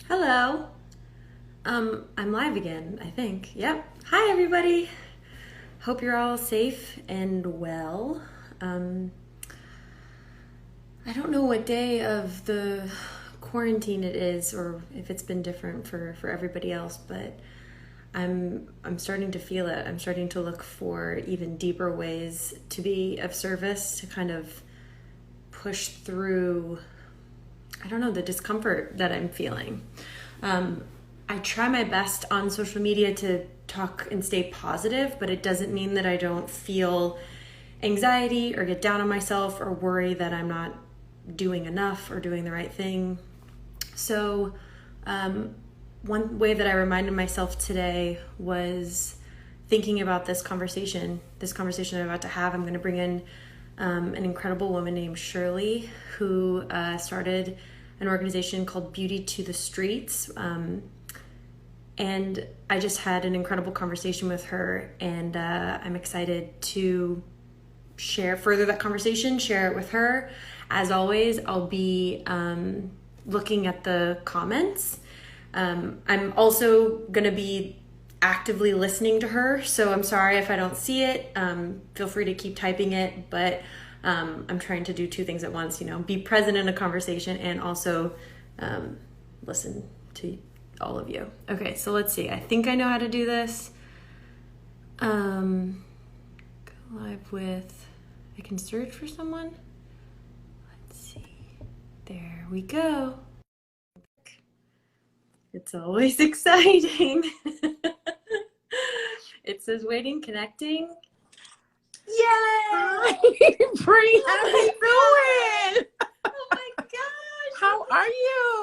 Hello. I'm live again, I think. Yep. Hi, everybody. Hope you're all safe and well. Um, I don't know what day of the quarantine it is, or if it's been different for everybody else, but I'm starting to feel it. I'm starting to look for even deeper ways to be of service to kind of push through, I don't know, the discomfort that I'm feeling. Um, I try my best on social media to talk and stay positive, but it doesn't mean that I don't feel anxiety or get down on myself or worry that I'm not doing enough or doing the right thing. So, um, one way that I reminded myself today was thinking about this conversation I'm about to have. I'm going to bring in an incredible woman named Shirley who started an organization called Beauty to the Streets. And I just had an incredible conversation with her, and I'm excited to further that conversation, share it with her. As always, I'll be looking at the comments. I'm also going to be actively listening to her, so I'm sorry if I don't see it. Feel free to keep typing it, but I'm trying to do two things at once, be present in a conversation and also listen to all of you. Okay, so let's see. I think I know how to do this. Go live with, I can search for someone. Let's see. There we go. It's always exciting. It says waiting, connecting. Yay! Brie, how you doing? Oh my gosh. How are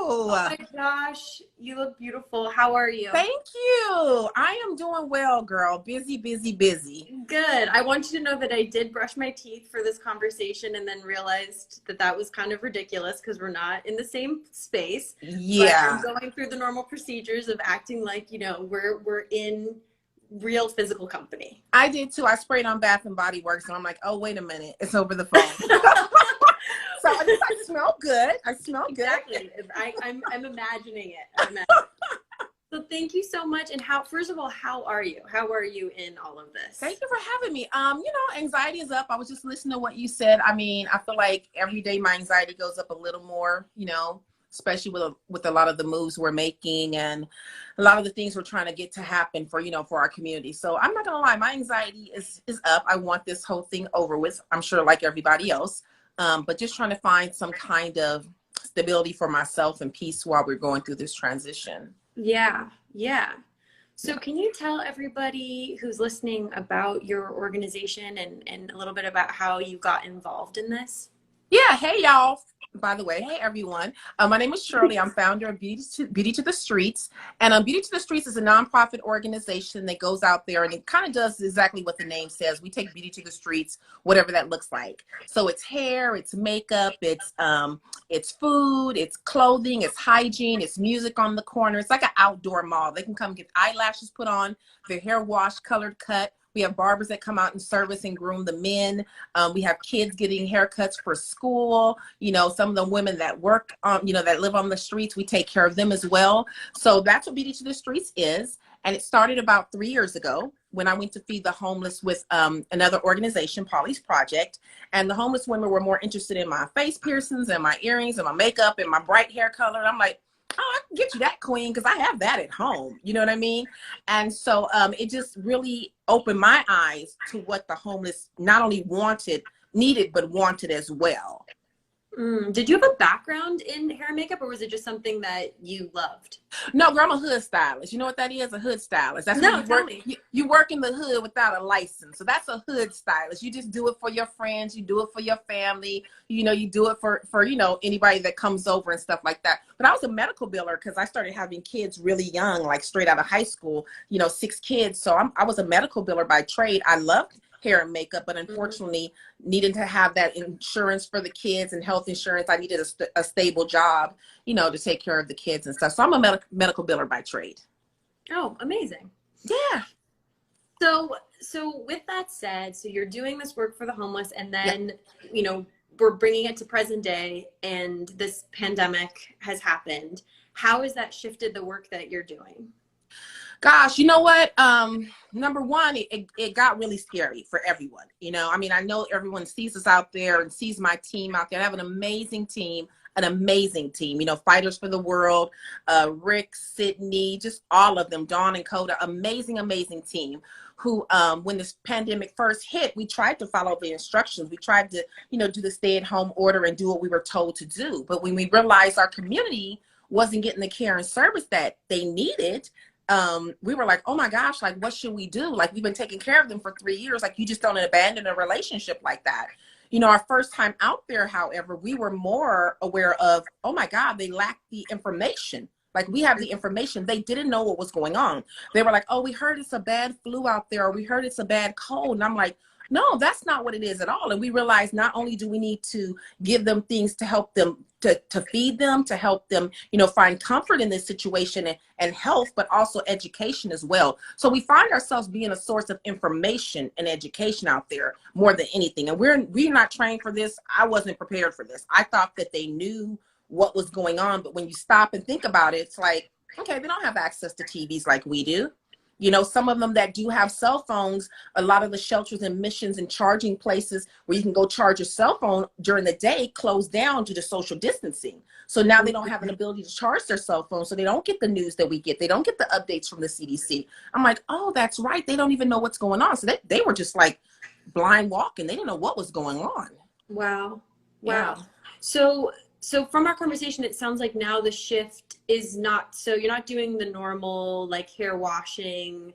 Oh you? my gosh. You look beautiful. How are you? Thank you. I am doing well, girl. Busy, busy, busy. Good. I want you to know that I did brush my teeth for this conversation and then realized that that was kind of ridiculous because we're not in the same space. But I'm Yeah, going through the normal procedures of acting like, we're in real physical company. I did too. I sprayed on Bath and Body Works, and I'm like, oh, wait a minute, it's over the phone. So I smell good. I smell good. Exactly. I'm imagining it. So thank you so much. And first of all, how are you? How are you in all of this? Thank you for having me. Anxiety is up. I was just listening to what you said. I mean, I feel like every day my anxiety goes up a little more, especially with a lot of the moves we're making and a lot of the things we're trying to get to happen for our community. So I'm not gonna lie, my anxiety is up. I want this whole thing over with. I'm sure like everybody else. But just trying to find some kind of stability for myself and peace while we're going through this transition. Yeah, yeah. So can you tell everybody who's listening about your organization and a little bit about how you got involved in this? Yeah, hey y'all. By the way, hey everyone. My name is Shirley. I'm founder of Beauty to the Streets. And Beauty to the Streets is a nonprofit organization that goes out there and it kind of does exactly what the name says. We take beauty to the streets, whatever that looks like. So it's hair, it's makeup, it's food, it's clothing, it's hygiene, it's music on the corner. It's like an outdoor mall. They can come get eyelashes put on, their hair washed, colored, cut. We have barbers that come out and service and groom the men. We have kids getting haircuts for school. Some of the women that work, that live on the streets, we take care of them as well. So that's what Beauty to the Streets is. And it started about 3 years ago when I went to feed the homeless with another organization, Polly's Project. And the homeless women were more interested in my face piercings and my earrings and my makeup and my bright hair color. And I'm like, oh, I can get you that, queen, because I have that at home. You know what I mean? And so it just really opened my eyes to what the homeless not only needed, but wanted as well. Did you have a background in hair and makeup, or was it just something that you loved? No, girl, I'm a hood stylist. You know what that is? A hood stylist. That's when No, tell me. you work in the hood without a license. So that's a hood stylist. You just do it for your friends. You do it for your family. You do it for anybody that comes over and stuff like that. But I was a medical biller because I started having kids really young, like straight out of high school, 6 kids. So I was a medical biller by trade. I loved hair and makeup, but unfortunately needing to have that insurance for the kids and health insurance, I needed a stable job, to take care of the kids and stuff. So I'm a medical biller by trade. Oh, amazing. Yeah. So with that said, so you're doing this work for the homeless, and then, Yep. we're bringing it to present day and this pandemic has happened. How has that shifted the work that you're doing? Gosh, you know what? Number one, it got really scary for everyone. I mean, I know everyone sees us out there and sees my team out there. I have an amazing team, fighters for the world, Rick, Sydney, just all of them, Dawn and Coda, amazing, amazing team who, when this pandemic first hit, we tried to follow the instructions. We tried to, do the stay-at-home order and do what we were told to do. But when we realized our community wasn't getting the care and service that they needed, we were like, oh my gosh, like, what should we do? Like, we've been taking care of them for 3 years. Like, you just don't abandon a relationship like that. Our first time out there, however, we were more aware of, oh my God, they lacked the information. Like, we have the information. They didn't know what was going on. They were like, oh, we heard it's a bad flu out there, or we heard it's a bad cold. And I'm like, no, that's not what it is at all. And we realized not only do we need to give them things to help them, to feed them, to help them, find comfort in this situation and health, but also education as well. So we find ourselves being a source of information and education out there more than anything. And we're not trained for this. I wasn't prepared for this. I thought that they knew what was going on. But when you stop and think about it, it's like, okay, they don't have access to TVs like we do. Some of them that do have cell phones, a lot of the shelters and missions and charging places where you can go charge your cell phone during the day closed down due to social distancing. So now they don't have an ability to charge their cell phone. So they don't get the news that we get. They don't get the updates from the CDC. I'm like, oh, that's right. They don't even know what's going on. So they were just like blind walking. They didn't know what was going on. Wow. Yeah. So from our conversation, it sounds like now the shift is not, so you're not doing the normal like hair washing,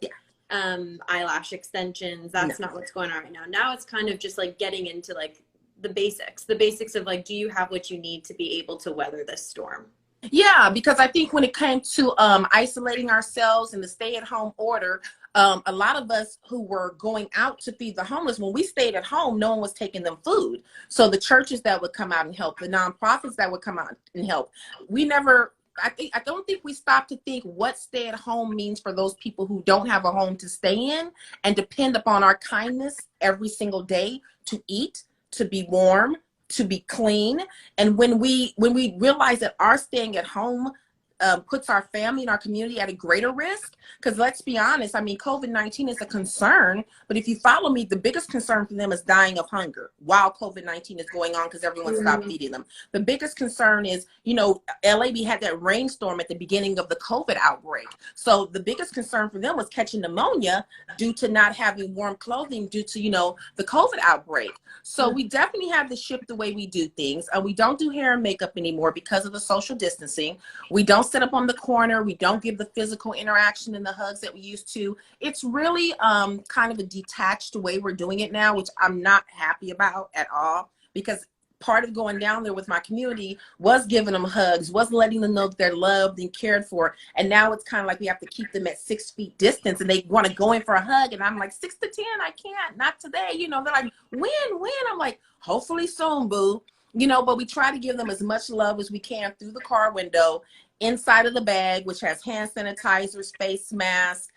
eyelash extensions. That's not what's going on right now. Now it's kind of just like getting into like the basics of like, do you have what you need to be able to weather this storm? Yeah, because I think when it came to isolating ourselves and the stay-at-home order, a lot of us who were going out to feed the homeless, when we stayed at home, no one was taking them food. So the churches that would come out and help, the nonprofits that would come out and help, I don't think we stopped to think what stay at home means for those people who don't have a home to stay in and depend upon our kindness every single day to eat, to be warm, to be clean. And when we realize that our staying at home puts our family and our community at a greater risk, because let's be honest, I mean, COVID-19 is a concern, but if you follow me, the biggest concern for them is dying of hunger while COVID-19 is going on because everyone stopped feeding them. The biggest concern is, LA, we had that rainstorm at the beginning of the COVID outbreak. So the biggest concern for them was catching pneumonia due to not having warm clothing due to, the COVID outbreak. So we definitely have to shift the way we do things. We don't do hair and makeup anymore because of the social distancing. We don't sit up on the corner. We don't give the physical interaction and the hugs that we used to. It's really kind of a detached way we're doing it now, which I'm not happy about at all, because part of going down there with my community was giving them hugs, was letting them know that they're loved and cared for. And now it's kind of like we have to keep them at 6 feet distance and they want to go in for a hug. And I'm like, 6 to 10, I can't, not today. They're like, when? I'm like, hopefully soon, boo. But we try to give them as much love as we can through the car window, inside of the bag, which has hand sanitizers, face masks,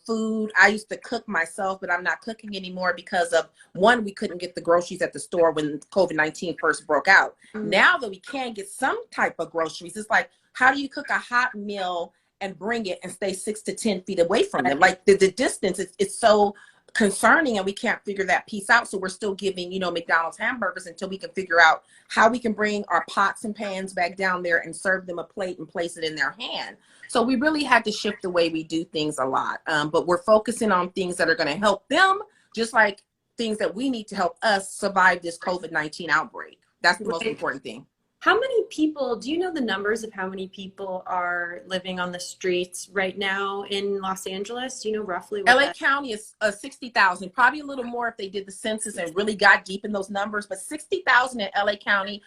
food. I used to cook myself, but I'm not cooking anymore because of, one, we couldn't get the groceries at the store when COVID-19 first broke out. Now that we can get some type of groceries, it's like, how do you cook a hot meal and bring it and stay 6 to 10 feet away from them? Like the distance, it's so concerning, and we can't figure that piece out. So we're still giving, McDonald's hamburgers until we can figure out how we can bring our pots and pans back down there and serve them a plate and place it in their hand. So we really had to shift the way we do things a lot. But we're focusing on things that are going to help them, just like things that we need to help us survive this COVID-19 outbreak. That's the most important thing. How many people, do you know the numbers of how many people are living on the streets right now in Los Angeles? Do you know roughly what LA County is 60,000, probably a little more if they did the census and really got deep in those numbers, but 60,000 in LA County.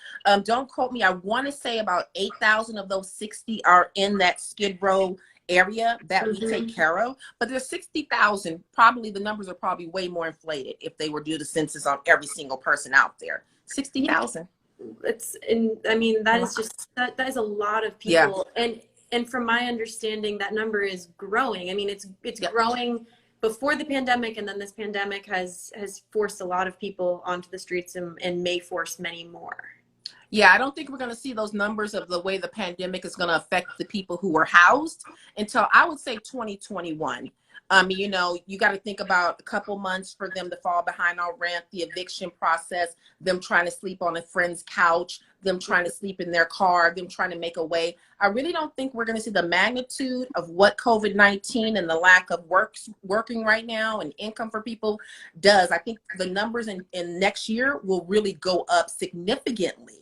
Don't quote me. I want to say about 8,000 of those 60 are in that Skid Row area that we take care of, but there's 60,000. Probably the numbers are probably way more inflated if they were to do the census on every single person out there. 60,000. That is just that is a lot of people. And from my understanding, that number is growing. I mean, it's growing before the pandemic, and then this pandemic has forced a lot of people onto the streets, and may force many more. Yeah, I don't think we're going to see those numbers of the way the pandemic is going to affect the people who were housed until, I would say, 2021. You know, you got to think about a couple months for them to fall behind on rent, the eviction process, them trying to sleep on a friend's couch, them trying to sleep in their car, them trying to make a way. I really don't think we're going to see the magnitude of what COVID-19 and the lack of working right now and income for people does. I think the numbers in next year will really go up significantly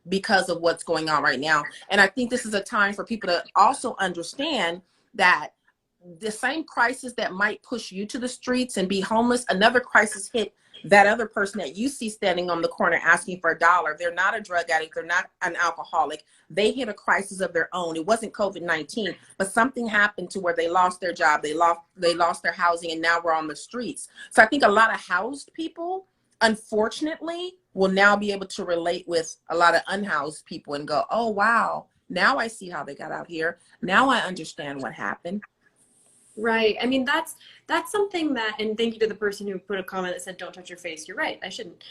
because of what's going on right now. And I think this is a time for people to also understand that the same crisis that might push you to the streets and be homeless, another crisis hit that other person that you see standing on the corner asking for $1. They're not a drug addict. They're not an alcoholic. They hit a crisis of their own. It wasn't COVID-19, but something happened to where they lost their job. They lost their housing, and now we're on the streets. So I think a lot of housed people, unfortunately, will now be able to relate with a lot of unhoused people and go, oh, wow, now I see how they got out here. Now I understand what happened. Right. I mean, that's something that, and thank you to the person who put a comment that said, don't touch your face. You're right. I shouldn't.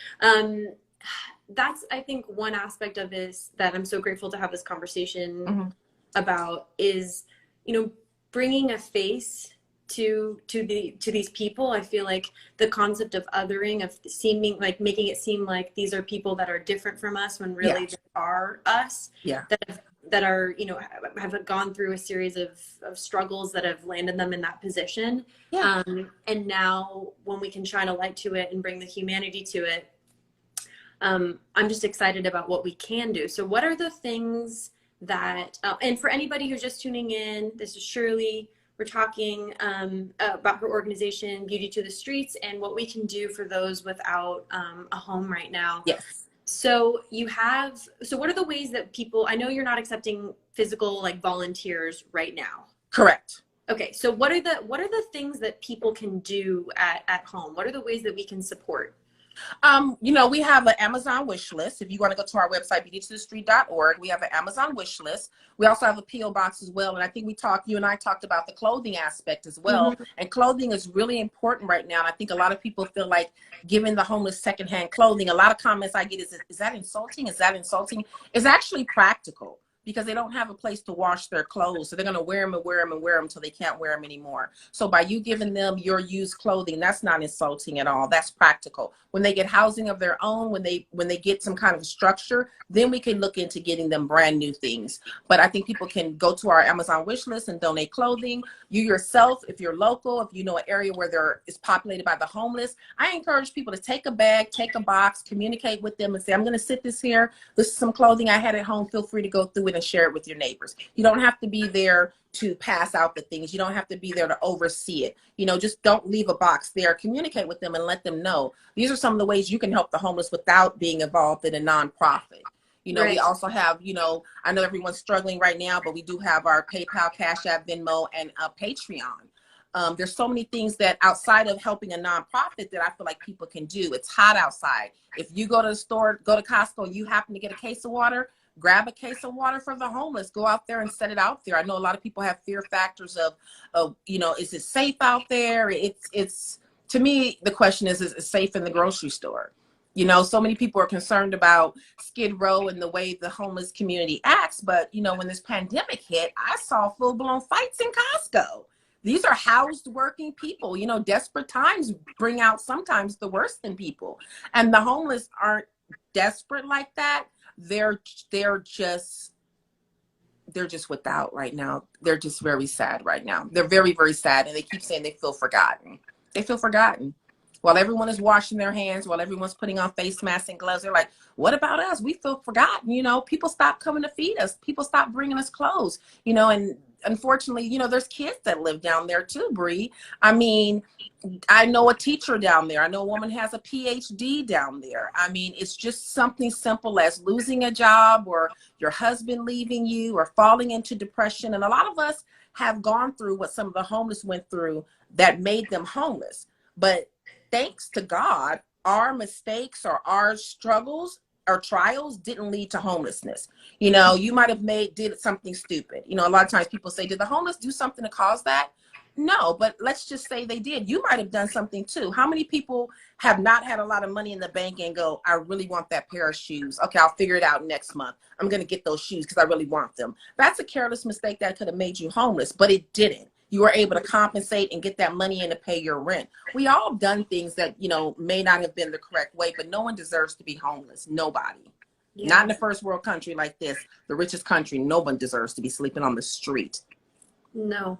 That's, I think, one aspect of this that I'm so grateful to have this conversation about is, you know, bringing a face to these people. I feel like the concept of othering, of seeming like making it seem like these are people that are different from us when really they are us. Yeah. That are, you know, have gone through a series of struggles that have landed them in that position. Yeah. And now when we can shine a light to it and bring the humanity to it, I'm just excited about what we can do. So what are the things that, and for anybody who's just tuning in, this is Shirley. We're talking about her organization, Beauty to the Streets, and what we can do for those without a home right now. Yes. So what are the ways that people, I know you're not accepting physical like volunteers right now. Correct. Okay. So what are the things that people can do at home? What are the ways that we can support? You know, we have an Amazon wish list. If you want to go to our website, beautytothestreet.org, we have an Amazon wish list. We also have a P.O. box as well. And I think you and I talked about the clothing aspect as well. And clothing is really important right now. And I think a lot of people feel like giving the homeless secondhand clothing. A lot of comments I get is that insulting? Is that insulting? It's actually practical, because they don't have a place to wash their clothes. So they're going to wear them and wear them and wear them until they can't wear them anymore. So by you giving them your used clothing, that's not insulting at all. That's practical. When they get housing of their own, when they get some kind of structure, then we can look into getting them brand new things. But I think people can go to our Amazon wish list and donate clothing. You yourself, if you're local, if you know an area where there is populated by the homeless, I encourage people to take a bag, take a box, communicate with them and say, I'm going to sit this here. This is some clothing I had at home. Feel free to go through it and share it with your neighbors. You don't have to be there to pass out the things. You don't have to be there to oversee it. You know, just don't leave a box there. Communicate with them and let them know. These are some of the ways you can help the homeless without being involved in a nonprofit. You know, we also have, you know, I know everyone's struggling right now, but we do have our PayPal, Cash App, Venmo, and Patreon. There's so many things that outside of helping a nonprofit that I feel like people can do. It's hot outside. If you go to the store, go to Costco, you happen to get a case of water, grab a case of water for the homeless. Go out there and set it out there. I know a lot of people have fear factors of you know, is it safe out there? It's to me, the question is it safe in the grocery store? You know, so many people are concerned about Skid Row and the way the homeless community acts. But, you know, when this pandemic hit, I saw full-blown fights in Costco. These are housed working people. You know, desperate times bring out sometimes the worst in people. And the homeless aren't desperate like that. They're just without right now. They're just very sad right now. They're very, very sad. And they keep saying they feel forgotten. They feel forgotten. While everyone is washing their hands, while everyone's putting on face masks and gloves, they're like, what about us? We feel forgotten. You know, people stop coming to feed us. People stop bringing us clothes, you know, and unfortunately, you know, there's kids that live down there too, Brie. I mean, I know a teacher down there. I know a woman has a PhD down there. I mean, it's just something simple as losing a job or your husband leaving you or falling into depression. And a lot of us have gone through what some of the homeless went through that made them homeless. But thanks to God, our mistakes or our struggles or trials didn't lead to homelessness. You know, you might have did something stupid. You know, a lot of times people say, did the homeless do something to cause that? No, but let's just say they did. You might have done something too. How many people have not had a lot of money in the bank and go, I really want that pair of shoes. Okay, I'll figure it out next month. I'm going to get those shoes because I really want them. That's a careless mistake that could have made you homeless, but it didn't. You were able to compensate and get that money in to pay your rent. We all done things that, may not have been the correct way, but no one deserves to be homeless. Nobody. Yeah. Not in a first world country like this, the richest country. No one deserves to be sleeping on the street. No.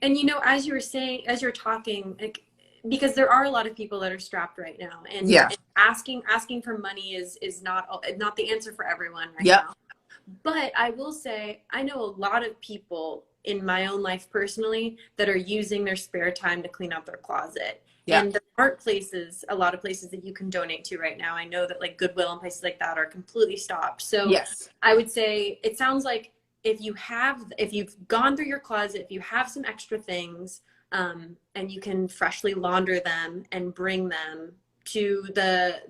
And as you were saying, as you're talking, like, because there are a lot of people that are strapped right now, and, yeah. and asking for money is not the answer for everyone right yep. now. But I will say, I know a lot of people in my own life personally that are using their spare time to clean out their closet. Yep. And there aren't a lot of places that you can donate to right now. I know that like Goodwill and places like that are completely stopped. So yes. I would say it sounds like if you've gone through your closet, if you have some extra things, and you can freshly launder them and bring them to the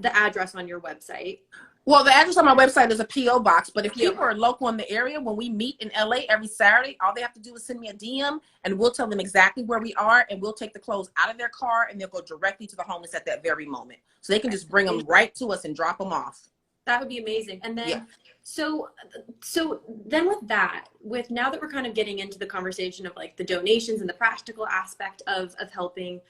address on your website. Well, the address on my website is a P.O. box, but if people are local in the area, when we meet in LA every Saturday, all they have to do is send me a DM and we'll tell them exactly where we are, and we'll take the clothes out of their car and they'll go directly to the homeless at that very moment. So they can just bring them right to us and drop them off. That would be amazing. And then, so then with now that we're kind of getting into the conversation of like the donations and the practical aspect of helping,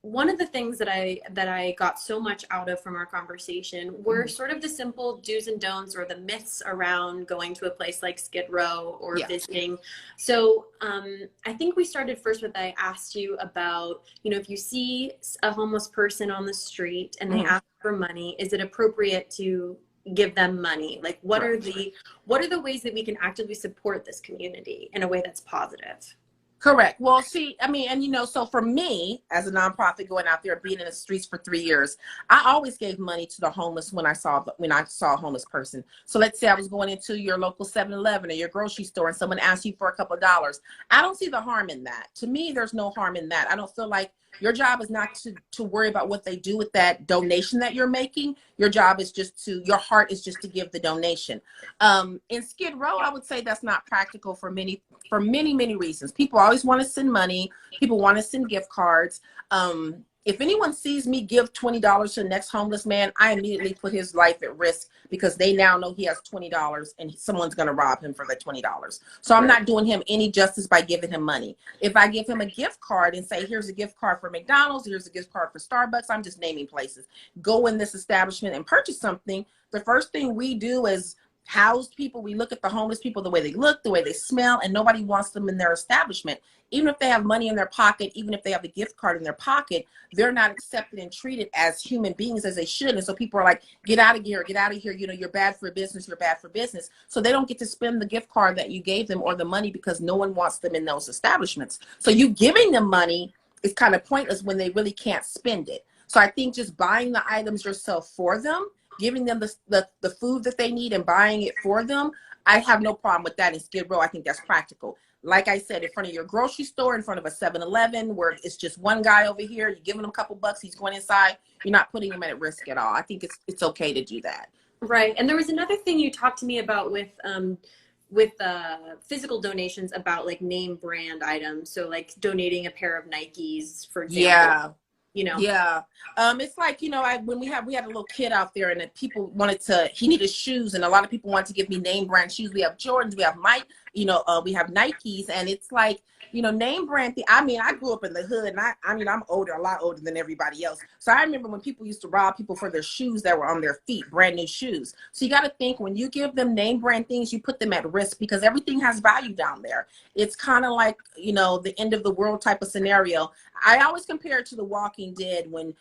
one of the things that I got so much out of from our conversation were sort of the simple do's and don'ts, or the myths around going to a place like Skid Row or visiting. So I think we started first with, I asked you about, if you see a homeless person on the street and they ask for money, is it appropriate to give them money? Like, what are the ways that we can actively support this community in a way that's positive? Correct. Well, see, I mean, and so for me as a nonprofit going out there, being in the streets for 3 years, I always gave money to the homeless when I saw a homeless person. So let's say I was going into your local 7-Eleven or your grocery store and someone asked you for a couple of dollars. I don't see the harm in that. To me, there's no harm in that. I don't feel like your job is not to worry about what they do with that donation that you're making. Your job is your heart is just to give the donation. In Skid Row, I would say that's not practical for many, many reasons. People always want to send money. People want to send gift cards. If anyone sees me give $20 to the next homeless man, I immediately put his life at risk because they now know he has $20 and someone's going to rob him for that $20. So I'm not doing him any justice by giving him money. If I give him a gift card and say, here's a gift card for McDonald's, here's a gift card for Starbucks, I'm just naming places. Go in this establishment and purchase something. The first thing we do is housed people. We look at the homeless people, the way they look, the way they smell, and nobody wants them in their establishment. Even if they have money in their pocket, even if they have a gift card in their pocket, they're not accepted and treated as human beings as they should. And so people are like, get out of here, get out of here. You're bad for business. You're bad for business. So they don't get to spend the gift card that you gave them or the money because no one wants them in those establishments. So you giving them money is kind of pointless when they really can't spend it. So I think just buying the items yourself for them, giving them the food that they need and buying it for them, I have no problem with that in Skid Row. I think that's practical. Like I said, in front of your grocery store, in front of a 7-Eleven, where it's just one guy over here, you're giving him a couple bucks, he's going inside, you're not putting him at risk at all. I think it's okay to do that. Right. And there was another thing you talked to me about with physical donations, about like name brand items. So like donating a pair of Nikes, for example. It's like, when we had a little kid out there and people he needed shoes, and a lot of people want to give me name brand shoes. We have Jordans, we have Mike, we have Nikes, and it's like, name brand thing. I mean, I grew up in the hood, and I'm older, a lot older than everybody else. So I remember when people used to rob people for their shoes that were on their feet, brand new shoes. So you got to think, when you give them name brand things, you put them at risk because everything has value down there. It's kind of like, the end of the world type of scenario. I always compare it to The Walking Dead when,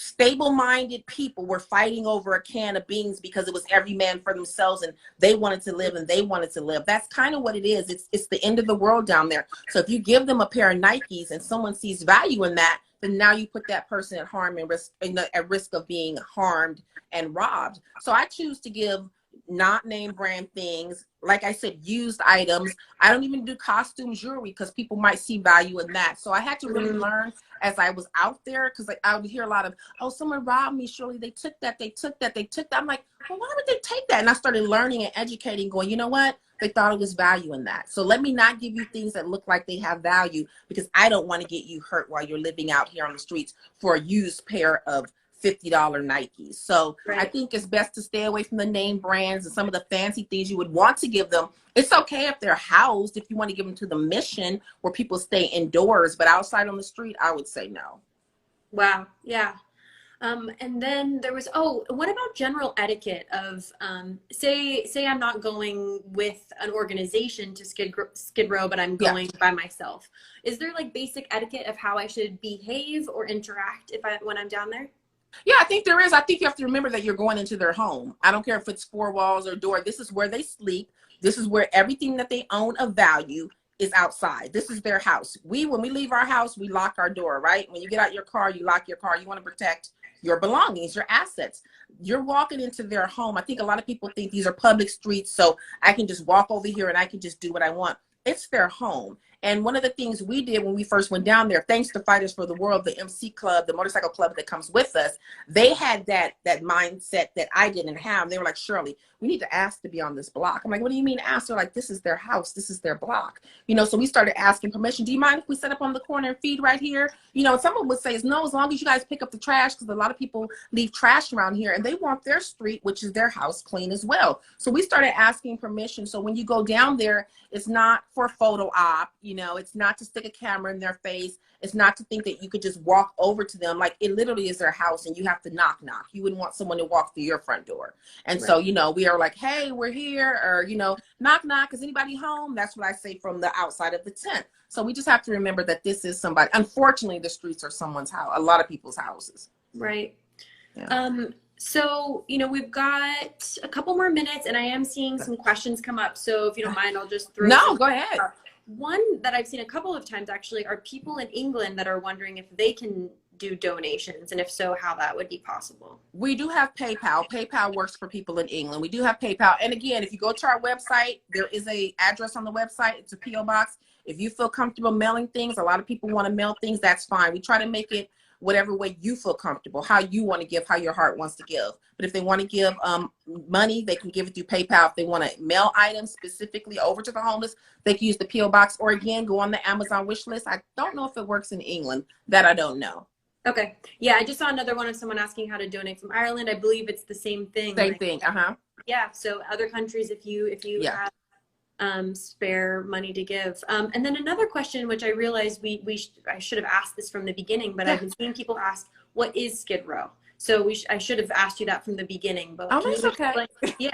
stable-minded people were fighting over a can of beans because it was every man for themselves and they wanted to live and they wanted to live. That's kind of what it is. It's the end of the world down there. So if you give them a pair of Nikes and someone sees value in that, then now you put that person at harm and at risk of being harmed and robbed. So I choose to give not name brand things. Like I said, used items. I don't even do costume jewelry because people might see value in that. So I had to really learn as I was out there, because I would hear a lot of, oh, someone robbed me, Shirley. They took that. I'm like, well, why would they take that? And I started learning and educating, going, you know what? they thought it was value in that. So let me not give you things that look like they have value, because I don't want to get you hurt while you're living out here on the streets for a used pair of $50 Nikes. So I Right. think it's best to stay away from the name brands and some of the fancy things you would want to give them. It's okay if they're housed, if you want to give them to the mission where people stay indoors, but outside on the street, I would say no. Wow. Yeah. And then there was, oh, what about general etiquette of, say I'm not going with an organization to Skid Row, but I'm Yeah. going by myself. Is there like basic etiquette of how I should behave or interact when I'm down there? Yeah, I think there is. I think you have to remember that you're going into their home. I don't care if it's four walls or door. This is where they sleep. This is where everything that they own of value is outside. This is their house. When we leave our house, we lock our door, right? When you get out your car, you lock your car. You want to protect your belongings, your assets. You're walking into their home. I think a lot of people think these are public streets, so I can just walk over here and I can just do what I want. It's their home. And one of the things we did when we first went down there, thanks to Fighters for the World, the MC club, the motorcycle club that comes with us, they had that mindset that I didn't have. They were like, Shirley, we need to ask to be on this block. I'm like, what do you mean ask? They're like, this is their house. This is their block. You know, so we started asking permission. Do you mind if we set up on the corner and feed right here? You know, and someone would say, no, as long as you guys pick up the trash, because a lot of people leave trash around here and they want their street, which is their house, clean as well. So we started asking permission. So when you go down there, it's not for photo op, you know, it's not to stick a camera in their face. It's not to think that you could just walk over to them. Like, it literally is their house and you have to knock. You wouldn't want someone to walk through your front door. And so, you know, we are like, hey, we're here, or, you know, knock. Is anybody home? That's what I say from the outside of the tent. So we just have to remember that this is somebody. Unfortunately, the streets are someone's house, a lot of people's houses. Right. Yeah. So, you know, we've got a couple more minutes and I am seeing some questions come up. So if you don't mind, I'll just throw No, go ahead. up. One that I've seen a couple of times actually are people in England that are wondering if they can do donations, and if so, how that would be possible. We do have PayPal. PayPal works for people in England. We do have PayPal. And again, if you go to our website, there is a address on the website. It's a P.O. box. If you feel comfortable mailing things, a lot of people want to mail things, that's fine. We try to make it whatever way you feel comfortable, how you want to give, how your heart wants to give. But if they want to give money, they can give it through PayPal. If they want to mail items specifically over to the homeless, they can use the P.O. box, or again, go on the Amazon wish list. I don't know if it works in England. That I don't know. Okay. Yeah, I just saw another one of someone asking how to donate from Ireland. I believe it's the same thing. Same thing. Yeah. So other countries, if you have spare money to give. And then another question, which I realized I should have asked this from the beginning, but I've been seeing people ask, what is Skid Row? So I should have asked you that from the beginning. But that's okay. Yeah.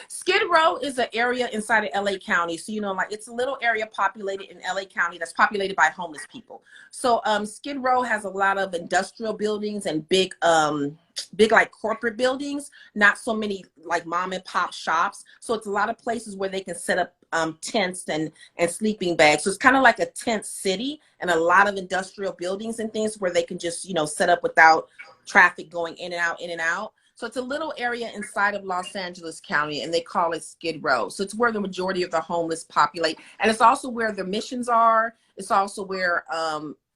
Skid Row is an area inside of LA County. So, you know, like, it's a little area populated in LA County that's populated by homeless people. So Skid Row has a lot of industrial buildings and big like corporate buildings, not so many like mom and pop shops. So it's a lot of places where they can set up tents and sleeping bags. So it's kind of like a tent city, and a lot of industrial buildings and things where they can just, you know, set up without traffic going in and out, in and out. So it's a little area inside of Los Angeles County, and they call it Skid Row. So it's where the majority of the homeless populate. And it's also where the missions are. It's also where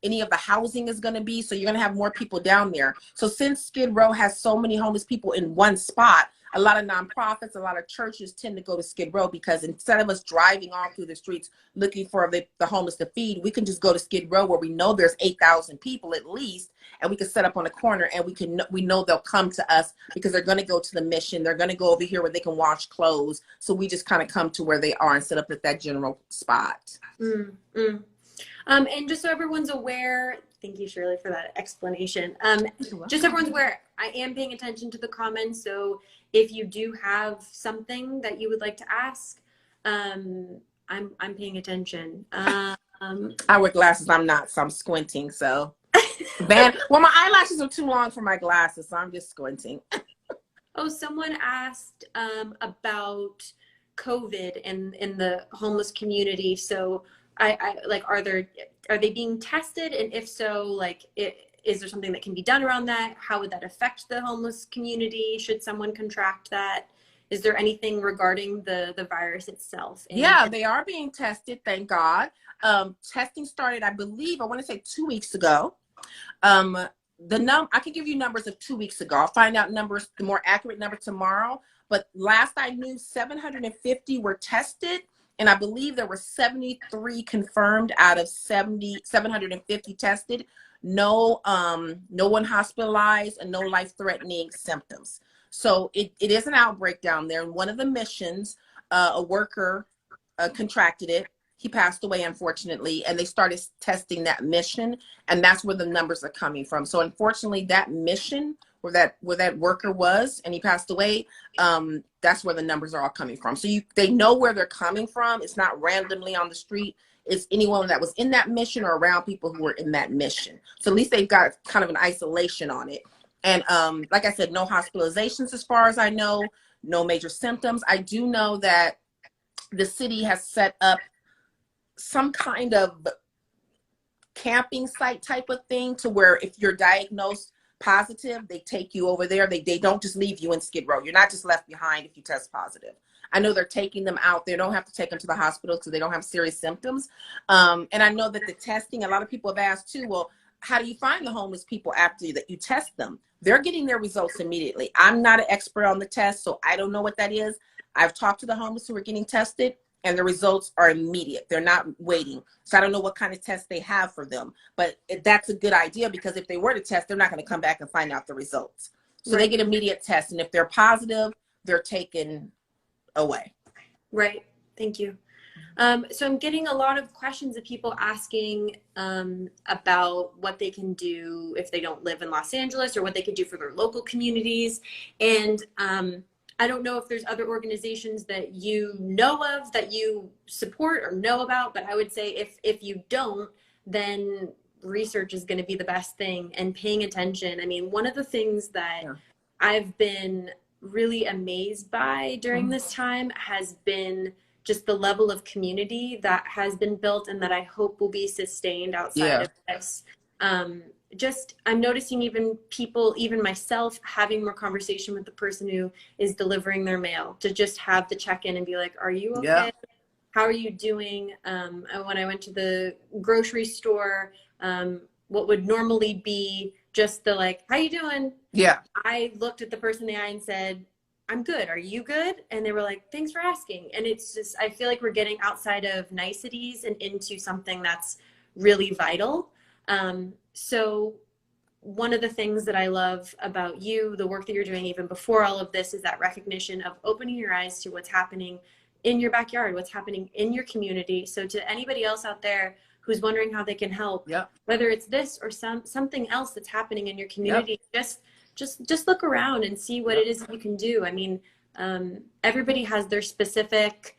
any of the housing is going to be. So you're going to have more people down there. So since Skid Row has so many homeless people in one spot, a lot of nonprofits, a lot of churches tend to go to Skid Row, because instead of us driving all through the streets looking for the homeless to feed, we can just go to Skid Row where we know there's 8,000 people at least, and we can set up on a corner, and we know they'll come to us because they're going to go to the mission. They're going to go over here where they can wash clothes. So we just kind of come to where they are and set up at that general spot. And just so everyone's aware, thank you, Shirley, for that explanation. Just so everyone's aware, I am paying attention to the comments. So if you do have something that you would like to ask, I'm paying attention. I wear glasses. I'm not, so I'm squinting. So well, my eyelashes are too long for my glasses, so I'm just squinting. Oh, someone asked about COVID in the homeless community. So I like, are they being tested? And if so, like, is there something that can be done around that? How would that affect the homeless community? Should someone contract that? Is there anything regarding the virus itself? Yeah, they are being tested, thank God. Testing started, I believe, I want to say 2 weeks ago. I can give you numbers of 2 weeks ago. I'll find out numbers, the more accurate number tomorrow. but last I knew 750 were tested, and I believe there were 73 confirmed out of 750 tested. No one hospitalized and no life-threatening symptoms. So it is an outbreak down there. In one of the missions, a worker contracted it. He passed away, unfortunately, and they started testing that mission, and that's where the numbers are coming from. So unfortunately, that mission where that worker was and he passed away, that's where the numbers are all coming from. So they know where they're coming from. It's not randomly on the street. It's anyone that was in that mission or around people who were in that mission. So at least they've got kind of an isolation on it. And like I said, no hospitalizations as far as I know, no major symptoms. I do know that the city has set up some kind of camping site type of thing to where if you're diagnosed positive, they take you over there. They don't just leave you in Skid Row. You're not just left behind if you test positive. I know they're taking them out. They don't have to take them to the hospital because they don't have serious symptoms. And I know that the testing, a lot of people have asked too, well, how do you find the homeless people after that you test them? They're getting their results immediately. I'm not an expert on the test, so I don't know what that is. I've talked to the homeless who are getting tested, and the results are immediate. They're not waiting. So I don't know what kind of test they have for them, but that's a good idea, because if they were to test, they're not going to come back and find out the results. So They get immediate tests, and if they're positive, they're taken away. Right. Thank you. So I'm getting a lot of questions of people asking about what they can do if they don't live in Los Angeles, or what they can do for their local communities. And I don't know if there's other organizations that you know of that you support or know about, but I would say if you don't, then research is going to be the best thing, and paying attention. I mean, one of the things that I've been really amazed by during this time has been just the level of community that has been built, and that I hope will be sustained outside of this. I'm noticing even people, even myself, having more conversation with the person who is delivering their mail, to just have the check-in and be like, are you okay? Yeah. How are you doing? When I went to the grocery store, what would normally be just the like, how you doing? Yeah. I looked at the person in the eye and said, I'm good. Are you good? And they were like, thanks for asking. And it's just, I feel like we're getting outside of niceties and into something that's really vital. So one of the things that I love about you, the work that you're doing even before all of this, is that recognition of opening your eyes to what's happening in your backyard, what's happening in your community. So to anybody else out there who's wondering how they can help, whether it's this or something else that's happening in your community, just look around and see what it is that you can do. I mean, everybody has their specific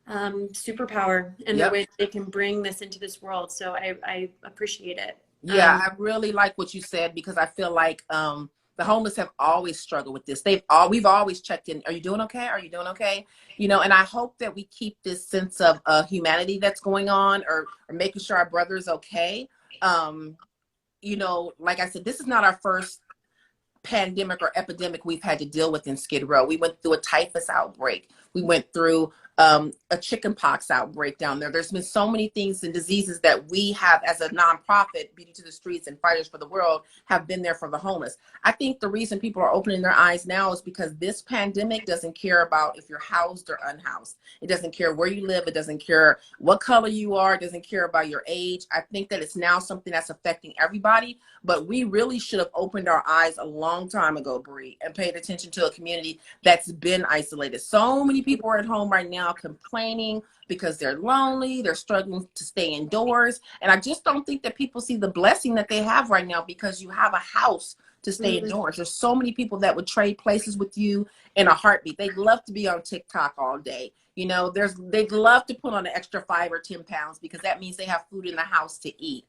superpower and the way that they can bring this into this world. So I appreciate it. Yeah, I really like what you said, because I feel like the homeless have always struggled with this. We've always checked in. Are you doing okay? Are you doing okay? You know, and I hope that we keep this sense of humanity that's going on, or making sure our brother is okay. You know, like I said, this is not our first pandemic or epidemic we've had to deal with in Skid Row. We went through a typhus outbreak. We went through a chickenpox outbreak down there. There's been so many things and diseases that we have as a nonprofit, Beauty to the Streets and Fighters for the World, have been there for the homeless. I think the reason people are opening their eyes now is because this pandemic doesn't care about if you're housed or unhoused. It doesn't care where you live. It doesn't care what color you are. It doesn't care about your age. I think that it's now something that's affecting everybody, but we really should have opened our eyes a long time ago, Brie, and paid attention to a community that's been isolated. So many people are at home right now complaining because they're lonely, they're struggling to stay indoors. And I just don't think that people see the blessing that they have right now, because you have a house to stay indoors. There's so many people that would trade places with you in a heartbeat. They'd love to be on TikTok all day. You know, they'd love to put on an extra 5 or 10 pounds, because that means they have food in the house to eat.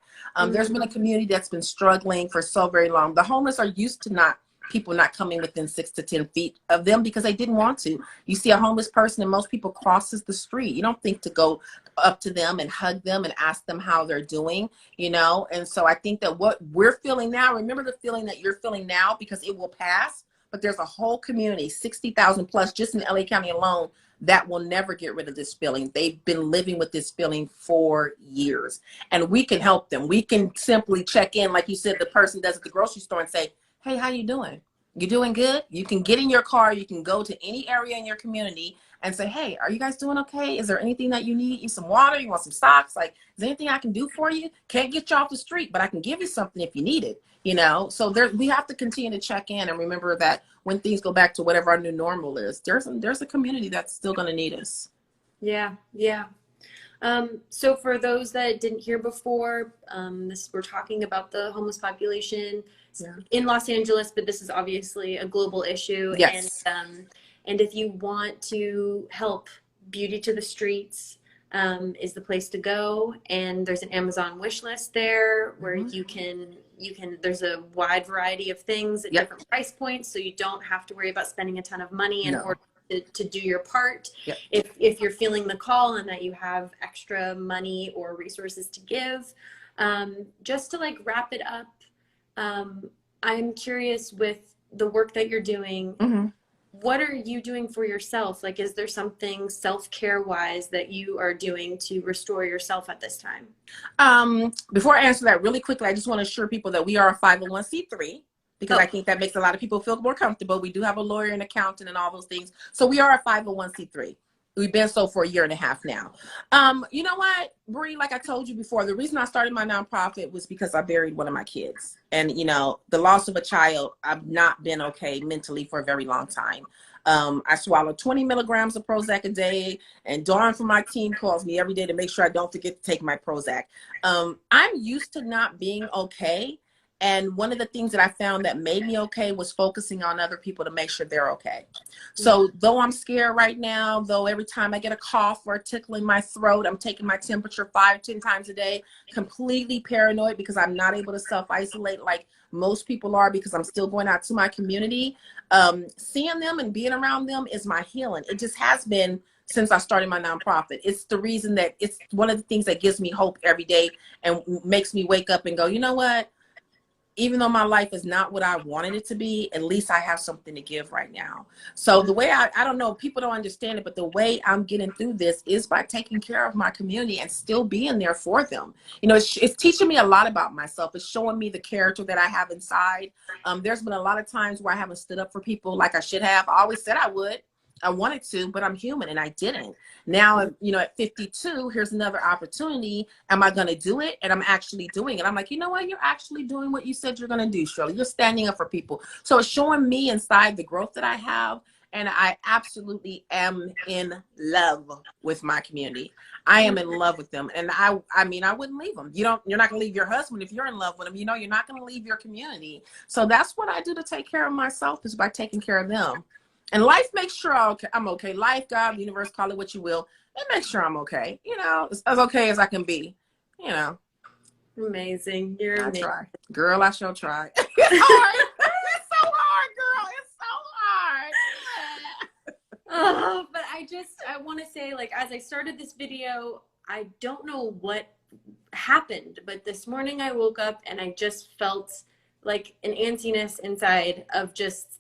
There's been a community that's been struggling for so very long. The homeless are used to people not coming within 6 to 10 feet of them, because they didn't want to. You see a homeless person and most people crosses the street. You don't think to go up to them and hug them and ask them how they're doing, you know? And so I think that what we're feeling now, remember the feeling that you're feeling now, because it will pass, but there's a whole community, 60,000 plus just in LA County alone, that will never get rid of this feeling. They've been living with this feeling for years, and we can help them. We can simply check in, like you said, the person does at the grocery store, and say, hey, how you doing? You're doing good. You can get in your car. You can go to any area in your community and say, hey, are you guys doing okay? Is there anything that you need? You some water? You want some socks? Like, is there anything I can do for you? Can't get you off the street, but I can give you something if you need it, you know? So we have to continue to check in and remember that when things go back to whatever our new normal is, there's a community that's still going to need us. Yeah. Yeah. So for those that didn't hear before, we're talking about the homeless population in Los Angeles, but this is obviously a global issue. Yes. And if you want to help, Beauty to the Streets is the place to go. And there's an Amazon wish list there where you can, there's a wide variety of things at different price points. So you don't have to worry about spending a ton of money in order to do your part. If you're feeling the call and that you have extra money or resources to give, just to like wrap it up, I'm curious with the work that you're doing, what are you doing for yourself? Like, is there something self-care wise that you are doing to restore yourself at this time? Before I answer that really quickly, I just want to assure people that we are a 501c3. Because I think that makes a lot of people feel more comfortable. We do have a lawyer and accountant and all those things. So we are a 501c3. We've been so for 1.5 years now. You know what, Brie, like I told you before, the reason I started my nonprofit was because I buried one of my kids. And, you know, the loss of a child, I've not been okay mentally for a very long time. I swallow 20 milligrams of Prozac a day, and Dawn from my team calls me every day to make sure I don't forget to take my Prozac. I'm used to not being okay. And one of the things that I found that made me okay was focusing on other people to make sure they're okay. So though I'm scared right now, though every time I get a cough or a tickle in my throat, I'm taking my temperature 5-10 times a day, completely paranoid because I'm not able to self-isolate like most people are because I'm still going out to my community. Seeing them and being around them is my healing. It just has been since I started my nonprofit. It's the reason that it's one of the things that gives me hope every day and makes me wake up and go, you know what? Even though my life is not what I wanted it to be, at least I have something to give right now. So the way I don't know, people don't understand it, but the way I'm getting through this is by taking care of my community and still being there for them. You know, it's teaching me a lot about myself. It's showing me the character that I have inside. There's been a lot of times where I haven't stood up for people like I should have. I always said I would. I wanted to, but I'm human and I didn't. Now, you know, at 52, here's another opportunity. Am I going to do it? And I'm actually doing it. I'm like, you know what? You're actually doing what you said you're going to do, Shirley. You're standing up for people. So it's showing me inside the growth that I have. And I absolutely am in love with my community. I am in love with them. And I mean, I wouldn't leave them. You're not going to leave your husband if you're in love with him. You know, you're not going to leave your community. So that's what I do to take care of myself, is by taking care of them. And life makes sure I'm okay. Life, God, the universe, call it what you will. It makes sure I'm okay. You know, as okay as I can be. You know. Amazing. You're amazing. I try. Girl, I shall try. It's hard. It's so hard, girl. It's so hard. But I want to say, like, as I started this video, I don't know what happened, but this morning I woke up and I just felt like an antsiness inside of just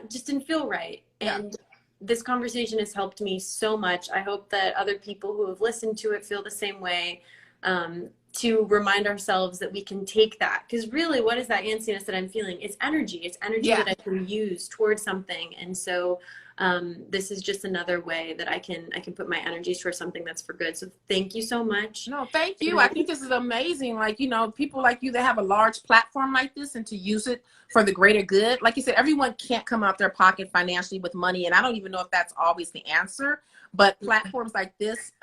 just didn't feel right. And this conversation has helped me so much. I hope that other people who have listened to it feel the same way, to remind ourselves that we can take that. Because really, what is that antsiness that I'm feeling? It's energy. It's energy that I can use towards something. And so this is just another way that I can put my energies towards something that's for good. So thank you so much. No, thank you. I think this is amazing. Like, you know, people like you that have a large platform like this and to use it for the greater good. Like you said, everyone can't come out their pocket financially with money. And I don't even know if that's always the answer. But platforms like this,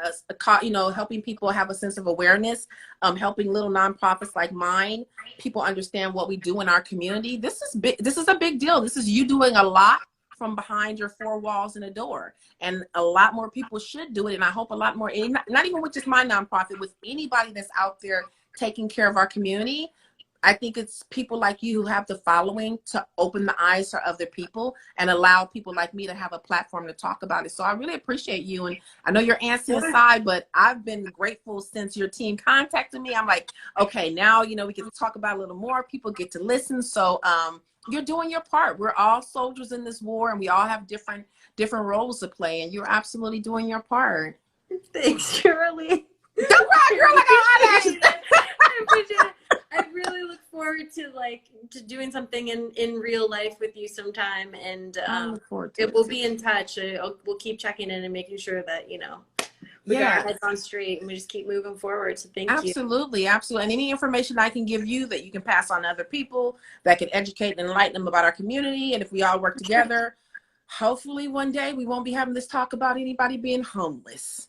you know, helping people have a sense of awareness, helping little nonprofits like mine, people understand what we do in our community. This is big. This is a big deal. This is you doing a lot from behind your four walls and a door. And a lot more people should do it. And I hope a lot more, not even with just my nonprofit, with anybody that's out there taking care of our community. I think it's people like you who have the following to open the eyes to other people and allow people like me to have a platform to talk about it. So I really appreciate you. And I know you're antsy inside, but I've been grateful since your team contacted me. I'm like, okay, now, you know, we get to talk about it a little more. People get to listen. So you're doing your part. We're all soldiers in this war, and we all have different roles to play. And you're absolutely doing your part. Thanks, Shirley. Don't cry, girl. Like, I appreciate it. really look forward to doing something in real life with you sometime, and I look forward to it we'll too. be in touch. We'll keep checking in and making sure that we got our heads on straight and we just keep moving forward. So thank you. Absolutely. And any information I can give you that you can pass on to other people that can educate and enlighten them about our community, and if we all work together, hopefully one day we won't be having this talk about anybody being homeless.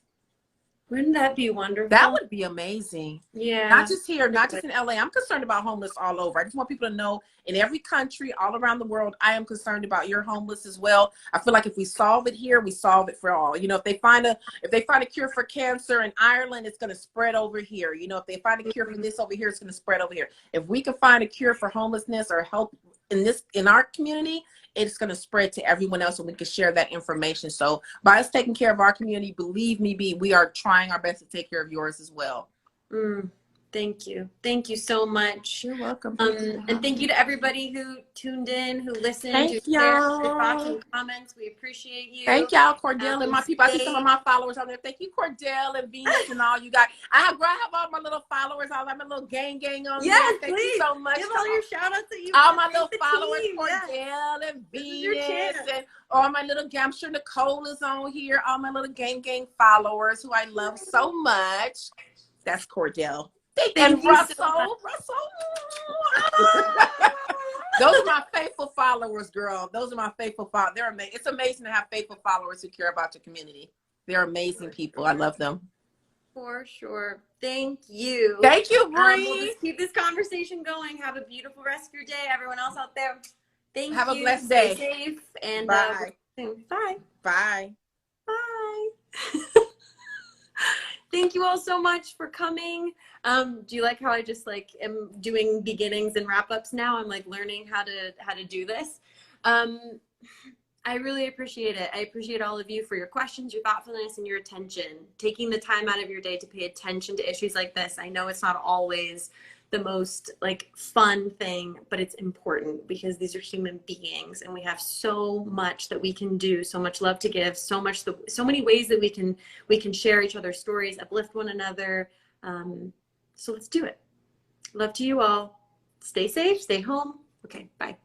Wouldn't that be wonderful? That would be amazing. Yeah. Not just here, not just in LA. I'm concerned about homeless all over. I just want people to know in every country, all around the world, I am concerned about your homeless as well. I feel like if we solve it here, we solve it for all. If they find a cure for cancer in Ireland, it's going to spread over here. If they find a cure for this over here, it's going to spread over here. If we can find a cure for homelessness or help in our community, it's going to spread to everyone else, and we can share that information. So by us taking care of our community, believe me, we are trying our best to take care of yours as well. Thank you. Thank you so much. You're welcome. And thank you to everybody who tuned in, who listened, thank who y'all. shared their thoughts and comments. We appreciate you. Thank y'all, Cordell and my people. I see some of my followers on there. Thank you, Cordell and Venus and all you guys. I have all my little followers. I have my little gang on there. Thank you so much. Give all your shout outs that you all my little followers, team. Cordell and Venus and all my little gang. I'm sure Nicole is on here. All my little gang followers who I love so much. That's Cordell. And Russell. Those are my faithful followers, girl. Those are my faithful followers. They're amazing. It's amazing to have faithful followers who care about your community. They're amazing people. I love them. For sure. Thank you. Thank you, Brie. We'll just keep this conversation going. Have a beautiful rest of your day. Everyone else out there, thank you. Have a blessed day. Stay safe. And bye. Bye. Bye. Bye. Thank you all so much for coming. Do you like how I just am doing beginnings and wrap-ups now? I'm learning how to do this. I really appreciate it. I appreciate all of you for your questions, your thoughtfulness, and your attention. Taking the time out of your day to pay attention to issues like this. I know it's not always the most fun thing, but it's important because these are human beings and we have so much that we can do, so much love to give, so many ways that we can share each other's stories, uplift one another. So let's do it. Love to you all. Stay safe, stay home. Okay, bye.